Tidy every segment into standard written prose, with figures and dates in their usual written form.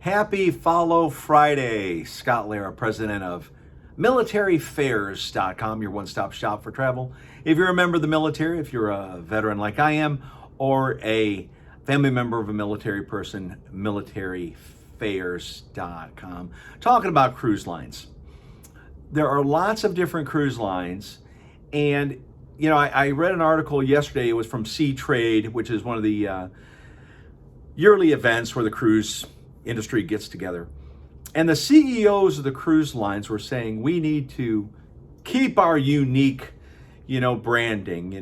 Happy Follow Friday. Scott Lara, president of militaryfairs.com, your one-stop shop for travel. If you're a member of the military, if you're a veteran like I am, or a family member of a military person, militaryfairs.com. Talking about cruise lines. There are lots of different cruise lines, and I read an article yesterday. It was from Sea Trade, which is one of the yearly events where the cruise industry gets together. And the CEOs of the cruise lines were saying we need to keep our unique, branding,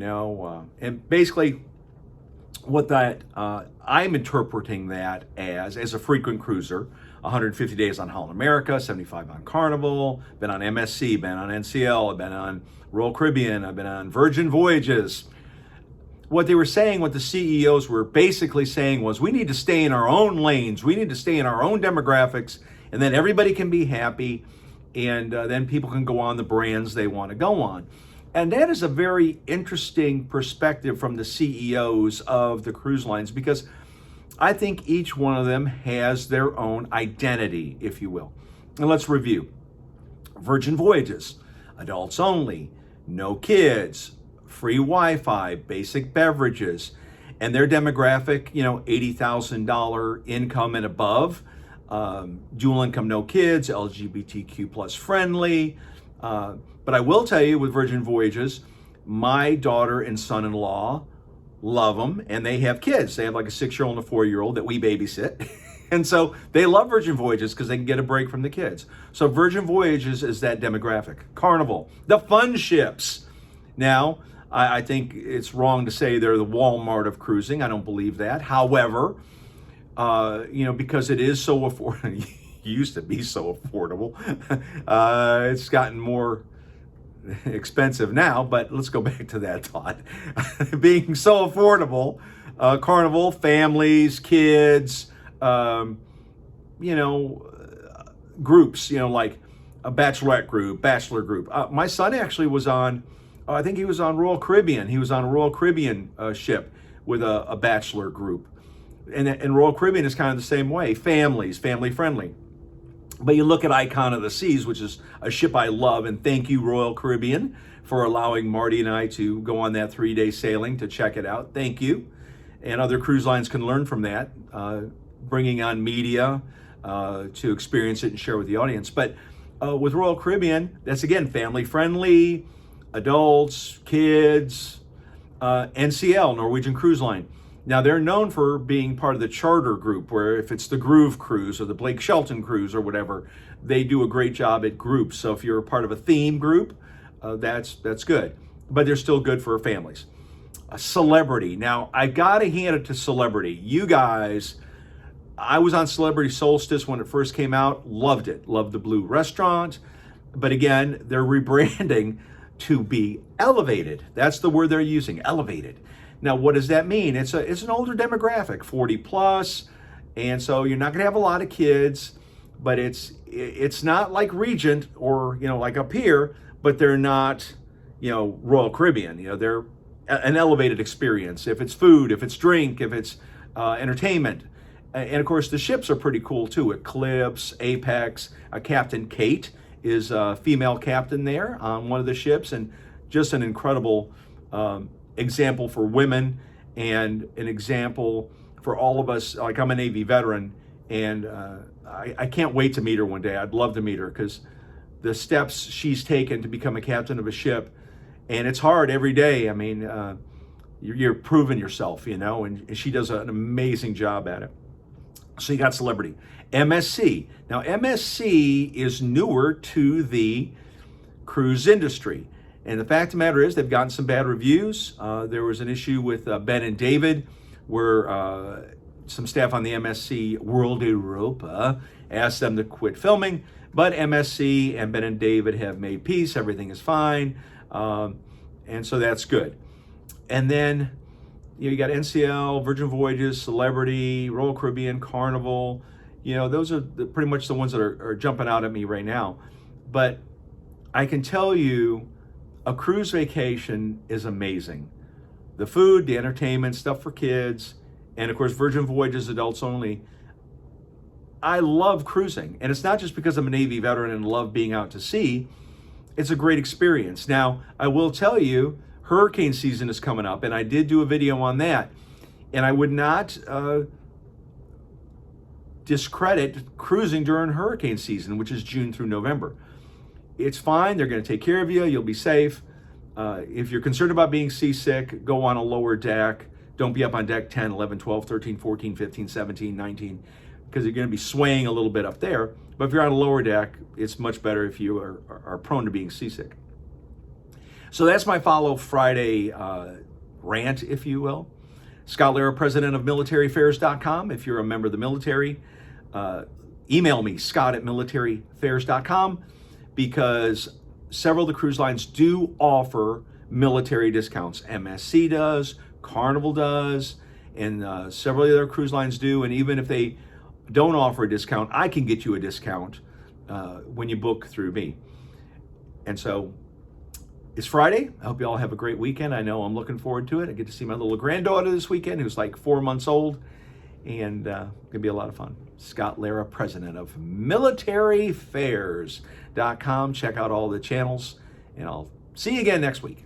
and basically what that I'm interpreting that as a frequent cruiser. 150 days on Holland America, 75 on Carnival, been on MSC, been on NCL, I've been on Royal Caribbean, I've been on Virgin Voyages. What they were saying, what the CEOs were basically saying was we need to stay in our own lanes, we need to stay in our own demographics, and then everybody can be happy, and then people can go on the brands they want to go on. And that is a very interesting perspective from the CEOs of the cruise lines, because I think each one of them has their own identity, if you will. And let's review. Virgin Voyages, adults only, no kids, free Wi-Fi, basic beverages, and their demographic, $80,000 income and above, dual income, no kids, LGBTQ plus friendly. But I will tell you with Virgin Voyages, my daughter and son-in-law love them, and they have kids. They have like a 6-year-old and a 4-year-old that we babysit. And so they love Virgin Voyages because they can get a break from the kids. So Virgin Voyages is that demographic. Carnival, the fun ships. Now, I think it's wrong to say they're the Walmart of cruising. I don't believe that. However, because it is so affordable, it used to be so affordable. It's gotten more expensive now, but let's go back to that thought. Being so affordable, Carnival, families, kids, groups, like a bachelorette group, bachelor group. My son actually was on, I think he was on Royal Caribbean. He was on a Royal Caribbean ship with a bachelor group. And Royal Caribbean is kind of the same way, families, family friendly. But you look at Icon of the Seas, which is a ship I love, and thank you, Royal Caribbean, for allowing Marty and I to go on that 3-day sailing to check it out. Thank you. And other cruise lines can learn from that, bringing on media to experience it and share with the audience. But with Royal Caribbean, that's again family friendly, adults, kids, NCL, Norwegian Cruise Line. Now, they're known for being part of the charter group, where if it's the Groove Cruise or the Blake Shelton Cruise or whatever, they do a great job at groups. So if you're a part of a theme group, that's good. But they're still good for families. Celebrity. Now, I got to hand it to Celebrity. You guys, I was on Celebrity Solstice when it first came out. Loved it. Loved the Blue Restaurant. But again, they're rebranding to be elevated. That's the word they're using, elevated. Now, what does that mean? It's an older demographic, 40 plus, and so you're not going to have a lot of kids, but it's not like Regent or like up here, but they're not Royal Caribbean. They're an elevated experience. If it's food, if it's drink, if it's entertainment, and of course the ships are pretty cool too. Eclipse, Apex, Captain Kate is a female captain there on one of the ships, and just an incredible example for women and an example for all of us. Like, I'm a Navy veteran, and I can't wait to meet her one day. I'd love to meet her because the steps she's taken to become a captain of a ship, and it's hard every day. I mean, you're proving yourself, and she does an amazing job at it. So you got Celebrity. MSC. Now, MSC is newer to the cruise industry. And the fact of the matter is they've gotten some bad reviews. There was an issue with Ben and David where some staff on the MSC World Europa asked them to quit filming. But MSC and Ben and David have made peace. Everything is fine. And so that's good. And then you got NCL, Virgin Voyages, Celebrity, Royal Caribbean, Carnival. Those are pretty much the ones that are jumping out at me right now. But I can tell you, a cruise vacation is amazing. The food, the entertainment, stuff for kids, and of course Virgin Voyages, adults only. I love cruising. And it's not just because I'm a Navy veteran and love being out to sea. It's a great experience. Now, I will tell you, hurricane season is coming up, and I did do a video on that. And I would not discredit cruising during hurricane season, which is June through November. It's fine. They're going to take care of you. You'll be safe. If you're concerned about being seasick, go on a lower deck. Don't be up on deck 10, 11, 12, 13, 14, 15, 17, 19, because you're going to be swaying a little bit up there. But if you're on a lower deck, it's much better if you are prone to being seasick. So that's my Follow Friday rant, if you will. Scott Lara, president of militaraffairs.com. If you're a member of the military, email me, scott@militaraffairs.com, because several of the cruise lines do offer military discounts. MSC does, Carnival does, and several other cruise lines do. And even if they don't offer a discount, I can get you a discount when you book through me. And so it's Friday. I hope you all have a great weekend. I know I'm looking forward to it. I get to see my little granddaughter this weekend, who's like 4 months old, and it's gonna be a lot of fun. Scott Lara, president of militaraffairs.com. Check out all the channels, and I'll see you again next week.